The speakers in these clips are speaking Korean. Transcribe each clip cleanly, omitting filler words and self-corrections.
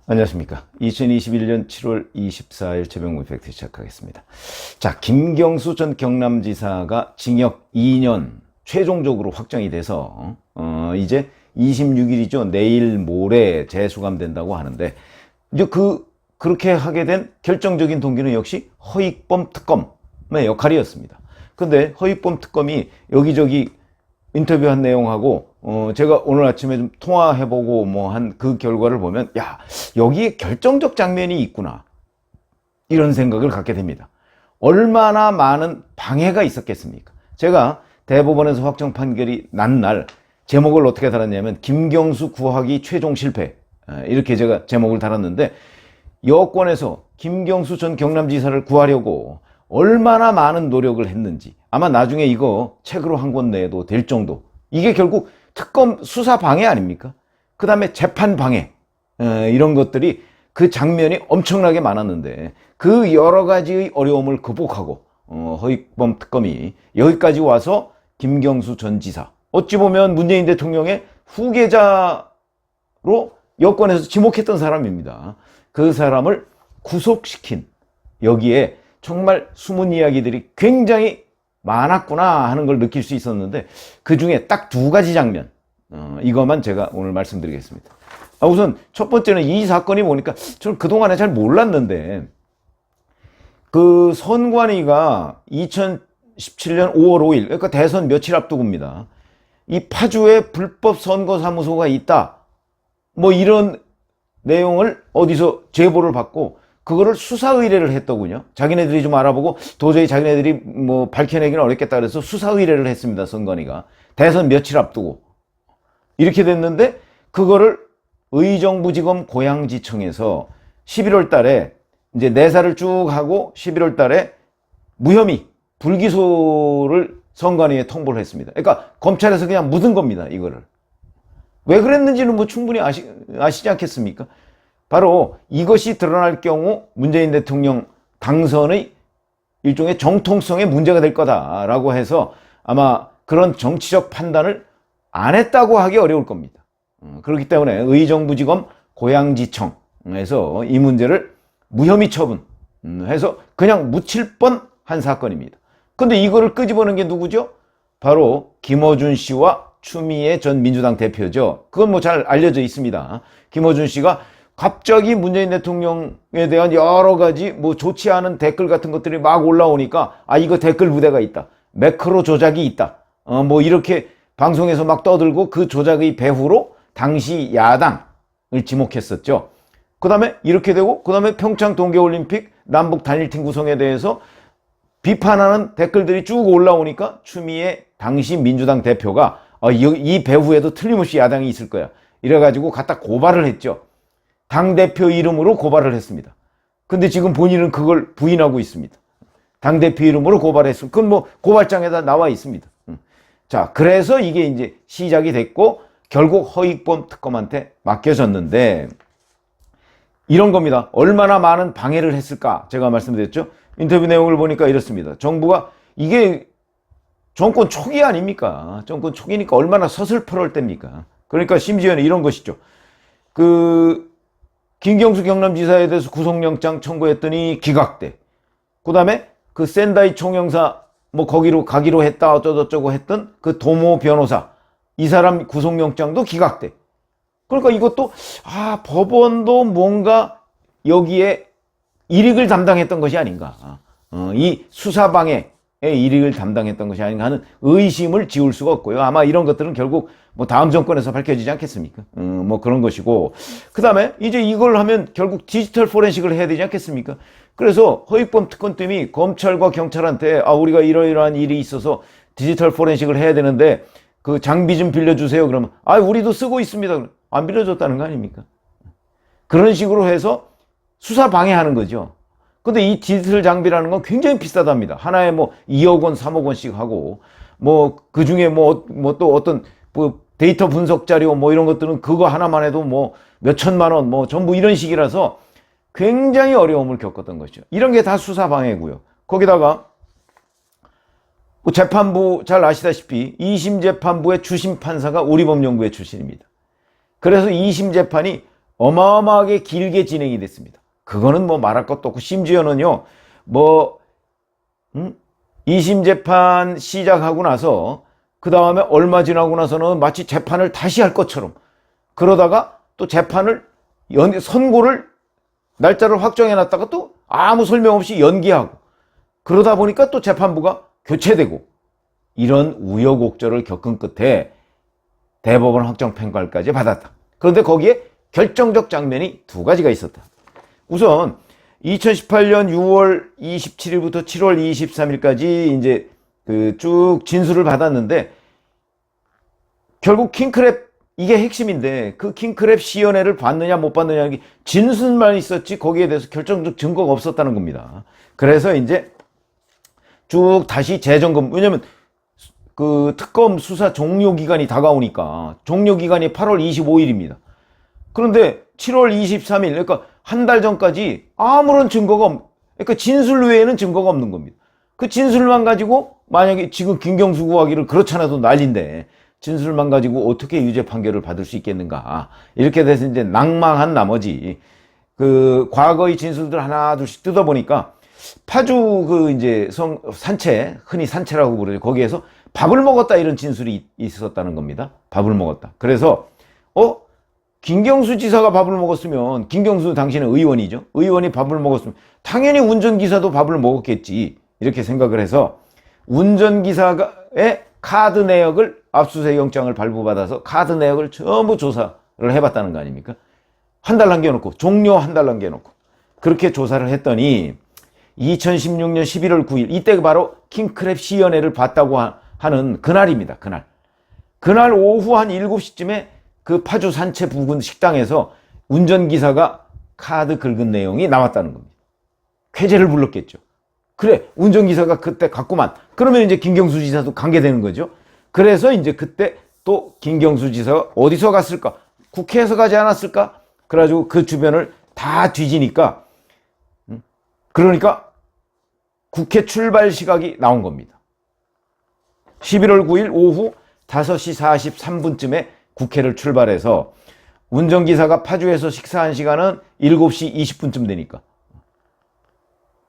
안녕하십니까. 2021년 7월 24일 최병무 팩트 시작하겠습니다. 자, 김경수 전 경남지사가 징역 2년 최종적으로 확정이 돼서 이제 26일이죠. 내일 모레 재수감된다고 하는데, 이제 그렇게 하게 된 결정적인 동기는 역시 허익범 특검의 역할이었습니다. 근데 허익범 특검이 여기저기 인터뷰한 내용하고 제가 오늘 아침에 좀 통화해보고 뭐 한 그 결과를 보면, 야, 여기에 결정적 장면이 있구나, 이런 생각을 갖게 됩니다. 얼마나 많은 방해가 있었겠습니까? 제가 대법원에서 확정 판결이 난 날 제목을 어떻게 달았냐면 김경수 구하기 최종 실패, 이렇게 제가 제목을 달았는데, 여권에서 김경수 전 경남지사를 구하려고 얼마나 많은 노력을 했는지, 아마 나중에 이거 책으로 한 권 내도 될 정도, 이게 결국 특검 수사 방해 아닙니까? 그 다음에 재판 방해, 이런 것들이, 그 장면이 엄청나게 많았는데, 그 여러 가지의 어려움을 극복하고 허익범 특검이 여기까지 와서 김경수 전 지사, 어찌 보면 문재인 대통령의 후계자로 여권에서 지목했던 사람입니다. 그 사람을 구속시킨, 여기에 정말 숨은 이야기들이 굉장히 많았구나 하는 걸 느낄 수 있었는데, 그 중에 딱 두 가지 장면, 이것만 제가 오늘 말씀드리겠습니다. 우선 첫 번째는, 이 사건이 보니까 저는 그동안에 잘 몰랐는데, 그 선관위가 2017년 5월 5일, 그러니까 대선 며칠 앞두고입니다. 이 파주에 불법 선거사무소가 있다, 뭐 이런 내용을 어디서 제보를 받고 그거를 수사 의뢰를 했더군요. 자기네들이 좀 알아보고 도저히 자기네들이 뭐 밝혀내기는 어렵겠다 그래서 수사 의뢰를 했습니다. 선관위가 대선 며칠 앞두고. 이렇게 됐는데, 그거를 의정부지검 고양지청에서 11월 달에 이제 내사를 쭉 하고 11월 달에 무혐의 불기소를 선관위에 통보를 했습니다. 그러니까 검찰에서 그냥 묻은 겁니다, 이거를. 왜 그랬는지는 뭐 충분히 아시지 않겠습니까? 바로 이것이 드러날 경우 문재인 대통령 당선의 일종의 정통성에 문제가 될 거다라고 해서 아마 그런 정치적 판단을 안 했다고 하기 어려울 겁니다. 그렇기 때문에 의정부지검 고양지청에서 이 문제를 무혐의 처분해서 그냥 묻힐 뻔한 사건입니다. 근데 이거를 끄집어낸 게 누구죠? 바로 김어준 씨와 추미애 전 민주당 대표죠. 그건 뭐 잘 알려져 있습니다. 김어준 씨가 갑자기 문재인 대통령에 대한 여러 가지 뭐 좋지 않은 댓글 같은 것들이 막 올라오니까, 이거 댓글 부대가 있다, 매크로 조작이 있다, 뭐 이렇게 방송에서 막 떠들고, 그 조작의 배후로 당시 야당을 지목했었죠. 그 다음에 이렇게 되고, 그 다음에 평창 동계올림픽 남북 단일팀 구성에 대해서 비판하는 댓글들이 쭉 올라오니까 추미애 당시 민주당 대표가 이 배후에도 틀림없이 야당이 있을 거야, 이래가지고 갖다 고발을 했죠. 당대표 이름으로 고발을 했습니다. 근데 지금 본인은 그걸 부인하고 있습니다. 당대표 이름으로 고발했으면, 그건 뭐 고발장에다 나와 있습니다. 자, 그래서 이게 이제 시작이 됐고, 결국 허익범 특검한테 맡겨졌는데, 이런 겁니다. 얼마나 많은 방해를 했을까? 제가 말씀드렸죠. 인터뷰 내용을 보니까 이렇습니다. 정부가, 이게 정권 초기 아닙니까? 정권 초기니까 얼마나 서슬퍼럴 때입니까? 그러니까 심지어는 이런 것이죠. 김경수 경남지사에 대해서 구속영장 청구했더니 기각돼. 그 다음에 그 센다이 총영사 뭐 거기로 가기로 했다 어쩌고저쩌고 했던 그 도모 변호사, 이 사람 구속영장도 기각돼. 그러니까 이것도 법원도 뭔가 여기에 일익을 담당했던 것이 아닌가, 이 수사방해의 일익을 담당했던 것이 아닌가 하는 의심을 지울 수가 없고요. 아마 이런 것들은 결국 뭐 다음 정권에서 밝혀지지 않겠습니까? 뭐 그런 것이고, 그 다음에 이제 이걸 하면 결국 디지털 포렌식을 해야 되지 않겠습니까? 그래서 허익범 특검팀이 검찰과 경찰한테 우리가 이러이러한 일이 있어서 디지털 포렌식을 해야 되는데 그 장비 좀 빌려주세요. 그러면 우리도 쓰고 있습니다. 안 빌려줬다는 거 아닙니까? 그런 식으로 해서 수사 방해하는 거죠. 근데 이 디지털 장비라는 건 굉장히 비싸답니다. 하나에 뭐 2억 원, 3억 원씩 하고, 뭐 그 중에 뭐 또 어떤 뭐 데이터 분석 자료 뭐 이런 것들은 그거 하나만 해도 뭐 몇천만 원 뭐 전부 이런 식이라서 굉장히 어려움을 겪었던 것이죠. 이런 게 다 수사 방해고요. 거기다가 뭐 재판부 잘 아시다시피 2심 재판부의 주심 판사가 우리법연구회 출신입니다. 그래서 2심 재판이 어마어마하게 길게 진행이 됐습니다. 그거는 뭐 말할 것도 없고, 심지어는요, 뭐 2심 재판 시작하고 나서 그 다음에 얼마 지나고 나서는 마치 재판을 다시 할 것처럼, 그러다가 또 재판을 선고를 날짜를 확정해 놨다가 또 아무 설명 없이 연기하고, 그러다 보니까 또 재판부가 교체되고, 이런 우여곡절을 겪은 끝에 대법원 확정 평가까지 받았다. 그런데 거기에 결정적 장면이 두 가지가 있었다. 우선 2018년 6월 27일부터 7월 23일까지 이제 쭉 진술을 받았는데, 결국 킹크랩, 이게 핵심인데, 그 킹크랩 시연회를 받느냐 못 받느냐, 진술만 있었지 거기에 대해서 결정적 증거가 없었다는 겁니다. 그래서 이제 쭉 다시 재점검, 왜냐면 그 특검 수사 종료 기간이 다가오니까, 종료 기간이 8월 25일입니다. 그런데 7월 23일, 그러니까 한 달 전까지 아무런 증거가 그러니까 진술 외에는 증거가 없는 겁니다. 그 진술만 가지고, 만약에 지금 김경수 구하기를 그렇잖아도 난리인데, 진술만 가지고 어떻게 유죄 판결을 받을 수 있겠는가. 이렇게 돼서 이제 낭망한 나머지, 그 과거의 진술들 하나 둘씩 뜯어보니까, 파주 이제 산채, 흔히 산채라고 부르죠. 거기에서 밥을 먹었다, 이런 진술이 있었다는 겁니다. 밥을 먹었다. 그래서 김경수 지사가 밥을 먹었으면, 김경수 당신은 의원이죠. 의원이 밥을 먹었으면 당연히 운전기사도 밥을 먹었겠지, 이렇게 생각을 해서 운전기사의 카드 내역을, 압수수색 영장을 발부받아서 카드 내역을 전부 조사를 해봤다는 거 아닙니까? 한 달 남겨놓고, 종료 한 달 남겨놓고, 그렇게 조사를 했더니 2016년 11월 9일, 이때 바로 킹크랩 시연회를 봤다고 하는 그날입니다. 그날 오후 한 7시쯤에 그 파주 산채 부근 식당에서 운전기사가 카드 긁은 내용이 나왔다는 겁니다. 쾌재를 불렀겠죠. 그래, 운전기사가 그때 갔구만. 그러면 이제 김경수 지사도 관계되는 거죠. 그래서 이제 그때 또 김경수 지사가 어디서 갔을까? 국회에서 가지 않았을까? 그래가지고 그 주변을 다 뒤지니까, 그러니까 국회 출발 시각이 나온 겁니다. 11월 9일 오후 5시 43분쯤에 국회를 출발해서, 운전기사가 파주에서 식사한 시간은 7시 20분쯤 되니까.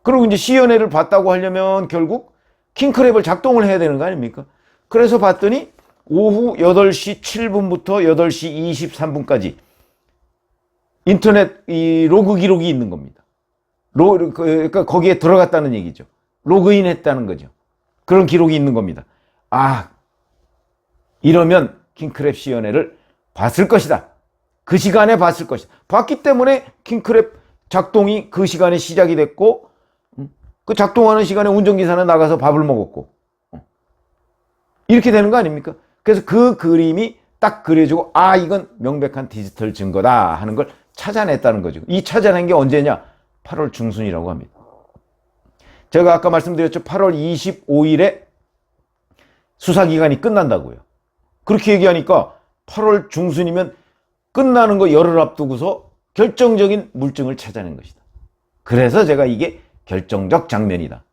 그리고 이제 시연회를 봤다고 하려면 결국 킹크랩을 작동을 해야 되는 거 아닙니까? 그래서 봤더니 오후 8시 7분부터 8시 23분까지 인터넷 이 로그 기록이 있는 겁니다. 그러니까 거기에 들어갔다는 얘기죠. 로그인 했다는 거죠. 그런 기록이 있는 겁니다. 아, 이러면 킹크랩 시연회를 봤을 것이다. 그 시간에 봤을 것이다. 봤기 때문에 킹크랩 작동이 그 시간에 시작이 됐고, 그 작동하는 시간에 운전기사는 나가서 밥을 먹었고, 이렇게 되는 거 아닙니까? 그래서 그 그림이 딱 그려지고, 아, 이건 명백한 디지털 증거다 하는 걸 찾아냈다는 거죠. 이 찾아낸 게 언제냐? 8월 중순이라고 합니다. 제가 아까 말씀드렸죠. 8월 25일에 수사기간이 끝난다고요. 그렇게 얘기하니까 8월 중순이면 끝나는 거 열흘 앞두고서 결정적인 물증을 찾아낸 것이다. 그래서 제가 이게 결정적 장면이다,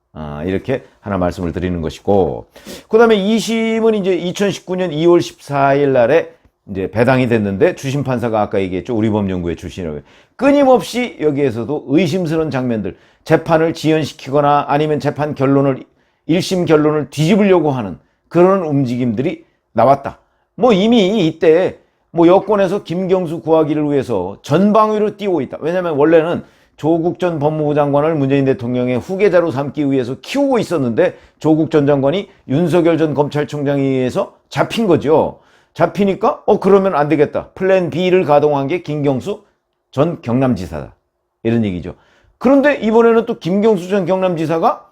이렇게 하나 말씀을 드리는 것이고, 그 다음에 2심은 이제 2019년 2월 14일 날에 이제 배당이 됐는데, 주심판사가 아까 얘기했죠. 우리법연구회 출신이라고. 끊임없이 여기에서도 의심스러운 장면들, 재판을 지연시키거나 아니면 재판 결론을, 1심 결론을 뒤집으려고 하는 그런 움직임들이 나왔다. 뭐 이미 이때 뭐 여권에서 김경수 구하기를 위해서 전방위로 뛰고 있다. 왜냐하면 원래는 조국 전 법무부 장관을 문재인 대통령의 후계자로 삼기 위해서 키우고 있었는데, 조국 전 장관이 윤석열 전 검찰총장에 의해서 잡힌 거죠. 잡히니까 그러면 안 되겠다. 플랜 B를 가동한 게 김경수 전 경남지사다, 이런 얘기죠. 그런데 이번에는 또 김경수 전 경남지사가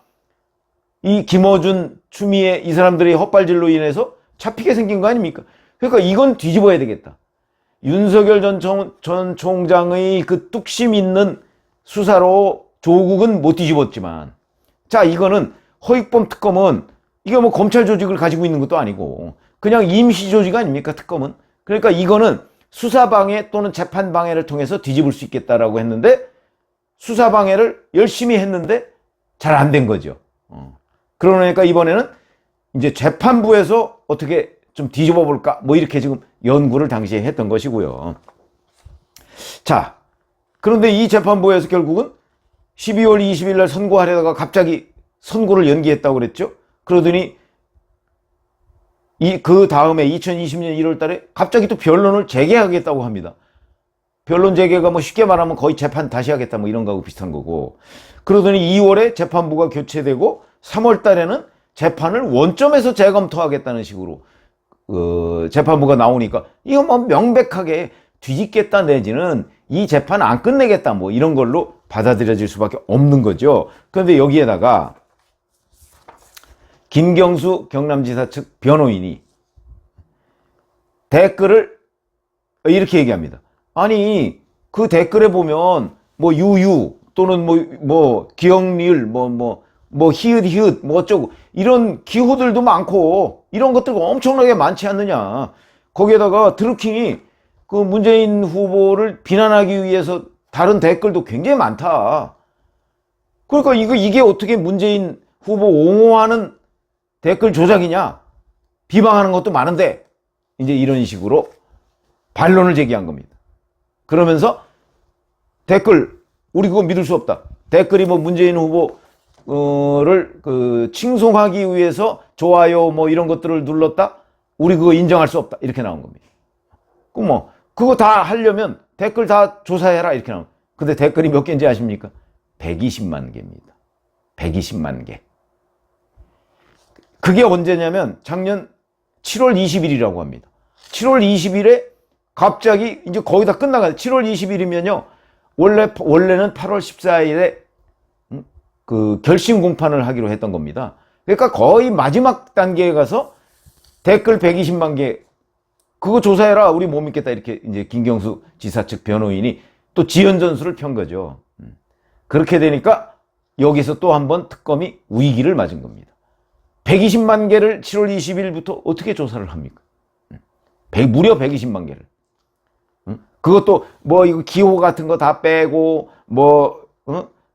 이 김어준, 추미애 이 사람들의 헛발질로 인해서 잡히게 생긴 거 아닙니까? 그러니까 이건 뒤집어야 되겠다. 윤석열 전 총장의 그 뚝심 있는 수사로 조국은 못 뒤집었지만, 자, 이거는 허익범 특검은 이게 뭐 검찰 조직을 가지고 있는 것도 아니고 그냥 임시 조직 아닙니까, 특검은? 그러니까 이거는 수사방해 또는 재판방해를 통해서 뒤집을 수 있겠다라고 했는데, 수사방해를 열심히 했는데 잘 안 된 거죠. 그러니까 이번에는 이제 재판부에서 어떻게 좀 뒤집어 볼까, 뭐 이렇게 지금 연구를 당시에 했던 것이고요. 자, 그런데 이 재판부에서 결국은 12월 20일 날 선고하려다가 갑자기 선고를 연기했다고 그랬죠. 그러더니 그 다음에 2020년 1월 달에 갑자기 또 변론을 재개하겠다고 합니다. 변론 재개가 뭐 쉽게 말하면 거의 재판 다시 하겠다 뭐 이런 거하고 비슷한 거고. 그러더니 2월에 재판부가 교체되고 3월 달에는 재판을 원점에서 재검토하겠다는 식으로 재판부가 나오니까 이거 뭐 명백하게 뒤집겠다 내지는 이 재판 안 끝내겠다 뭐 이런 걸로 받아들여질 수밖에 없는 거죠. 그런데 여기에다가 김경수 경남지사 측 변호인이 댓글을 이렇게 얘기합니다. 아니 그 댓글에 보면 뭐 유유 또는 뭐 기억리을 뭐 히읗 뭐 어쩌고 이런 기호들도 많고 이런 것들이 엄청나게 많지 않느냐. 거기에다가 드루킹이 그 문재인 후보를 비난하기 위해서 다른 댓글도 굉장히 많다. 그러니까 이게 어떻게 문재인 후보 옹호하는 댓글 조작이냐? 비방하는 것도 많은데 이제 이런 식으로 반론을 제기한 겁니다. 그러면서 댓글 우리 그거 믿을 수 없다. 댓글이 뭐 문재인 후보를 칭송하기 위해서 좋아요 뭐 이런 것들을 눌렀다. 우리 그거 인정할 수 없다. 이렇게 나온 겁니다. 그럼 그거 다 하려면 댓글 다 조사해라 이렇게 나온. 근데 댓글이 몇 개인지 아십니까? 120만 개입니다. 120만 개. 그게 언제냐면 작년 7월 20일이라고 합니다. 7월 20일에 갑자기 이제 거의 다 끝나가요. 7월 20일이면요. 원래는 8월 14일에 그 결심 공판을 하기로 했던 겁니다. 그러니까 거의 마지막 단계에 가서 댓글 120만 개 그거 조사해라. 우리 못 믿겠다. 이렇게 이제 김경수 지사 측 변호인이 또 지연 전술을 편 거죠. 그렇게 되니까 여기서 또 한 번 특검이 위기를 맞은 겁니다. 120만 개를 7월 20일부터 어떻게 조사를 합니까? 무려 120만 개를. 그것도 뭐 이거 기호 같은 거 다 빼고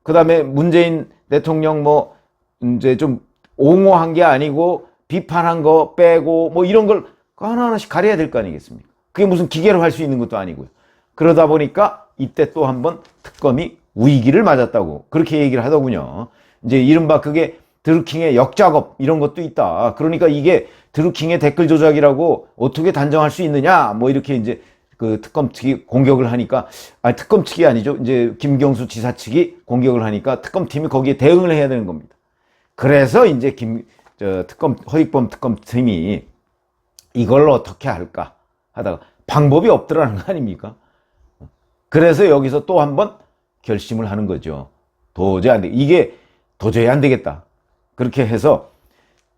그 다음에 문재인 대통령 뭐 이제 좀 옹호한 게 아니고 비판한 거 빼고 뭐 이런 걸 하나하나씩 가려야 될 거 아니겠습니까? 그게 무슨 기계로 할 수 있는 것도 아니고요. 그러다 보니까 이때 또 한 번 특검이 위기를 맞았다고 그렇게 얘기를 하더군요. 이제 이른바 그게 드루킹의 역작업 이런 것도 있다. 그러니까 이게 드루킹의 댓글 조작이라고 어떻게 단정할 수 있느냐 뭐 이렇게 이제 그 특검 측이 공격을 하니까 특검 측이 아니죠. 이제 김경수 지사 측이 공격을 하니까 특검팀이 거기에 대응을 해야 되는 겁니다. 그래서 이제 허익범 특검팀이 이걸 어떻게 할까 하다가 방법이 없더라는 거 아닙니까? 그래서 여기서 또 한 번 결심을 하는 거죠. 도저히 안 돼. 이게 도저히 안 되겠다. 그렇게 해서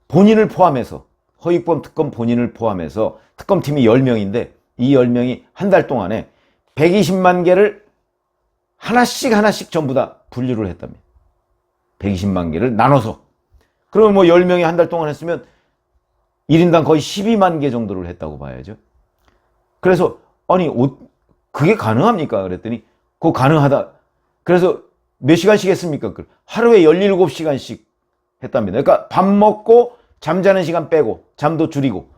본인을 포함해서 허익범 특검 본인을 포함해서 특검팀이 10명인데 이 10명이 한 달 동안에 120만 개를 하나씩 전부 다 분류를 했답니다. 120만 개를 나눠서. 그러면 뭐 10명이 한 달 동안 했으면 1인당 거의 12만 개 정도를 했다고 봐야죠. 그래서 아니 그게 가능합니까? 그랬더니 그거 가능하다. 그래서 몇 시간씩 했습니까? 하루에 17시간씩 했답니다. 그러니까 밥 먹고 잠자는 시간 빼고 잠도 줄이고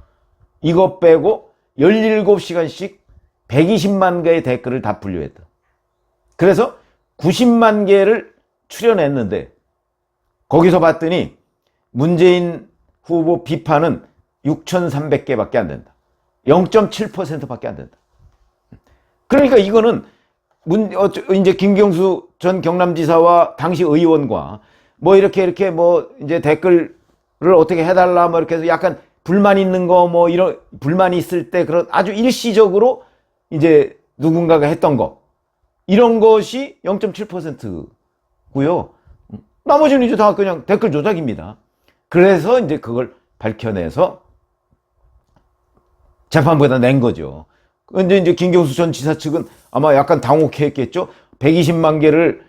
이거 빼고 17시간씩 120만 개의 댓글을 다 분류했다. 그래서 90만 개를 출연했는데 거기서 봤더니 문재인 후보 비판은 6,300개밖에 안 된다. 0.7%밖에 안 된다. 그러니까 이거는 이제 김경수 전 경남지사와 당시 의원과 뭐 이렇게 뭐 이제 댓글을 어떻게 해달라 뭐 이렇게 해서 약간 불만 있는 거 뭐 이런 불만이 있을 때 그런 아주 일시적으로 이제 누군가가 했던 거 이런 것이 0.7%고요. 나머지는 이제 다 그냥 댓글 조작입니다. 그래서 이제 그걸 밝혀내서 재판부에다 낸 거죠. 근데 이제 김경수 전 지사 측은 아마 약간 당혹해 했겠죠. 120만 개를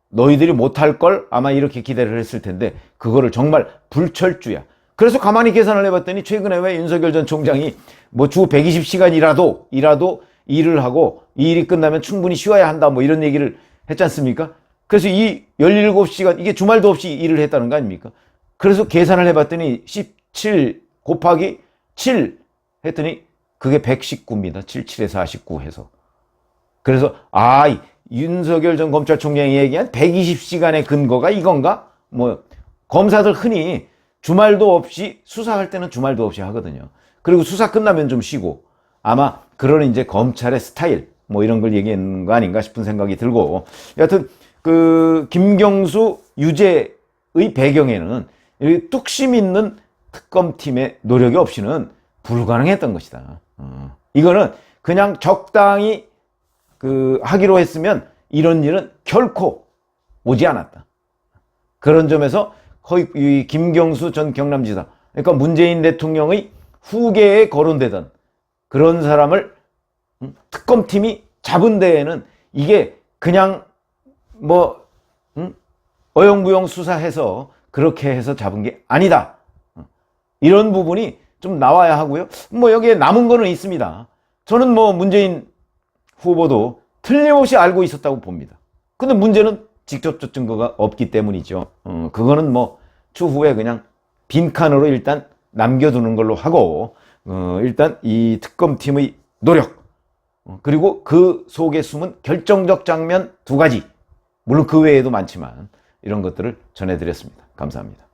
너희들이 못할 걸 아마 이렇게 기대를 했을 텐데 그거를 정말 불철주야. 그래서 가만히 계산을 해봤더니 최근에 왜 윤석열 전 총장이 뭐 주 120시간이라도 일을 하고 이 일이 끝나면 충분히 쉬어야 한다 뭐 이런 얘기를 했지 않습니까? 그래서 이 17시간 이게 주말도 없이 일을 했다는 거 아닙니까? 그래서 계산을 해봤더니 17 곱하기 7 했더니 그게 119입니다. 77에서 49 해서. 그래서 윤석열 전 검찰총장이 얘기한 120시간의 근거가 이건가? 뭐 검사들 흔히 주말도 없이 수사할 때는 주말도 없이 하거든요. 그리고 수사 끝나면 좀 쉬고 아마 그런 이제 검찰의 스타일 뭐 이런 걸 얘기하는 거 아닌가 싶은 생각이 들고 여하튼 그 김경수 유죄의 배경에는 뚝심 있는 특검팀의 노력이 없이는 불가능했던 것이다. 이거는 그냥 적당히 하기로 했으면 이런 일은 결코 오지 않았다. 그런 점에서 거의 이 김경수 전 경남지사, 그러니까 문재인 대통령의 후계에 거론되던 그런 사람을 특검팀이 잡은 데에는 이게 그냥 뭐 어영부영 수사해서 그렇게 해서 잡은 게 아니다. 이런 부분이 좀 나와야 하고요. 뭐 여기에 남은 거는 있습니다. 저는 뭐 문재인 후보도 틀림없이 알고 있었다고 봅니다. 근데 문제는 직접적 증거가 없기 때문이죠. 그거는 뭐 추후에 그냥 빈칸으로 일단 남겨두는 걸로 하고 일단 이 특검팀의 노력 그리고 그 속에 숨은 결정적 장면 2가지 물론 그 외에도 많지만 이런 것들을 전해드렸습니다. 감사합니다.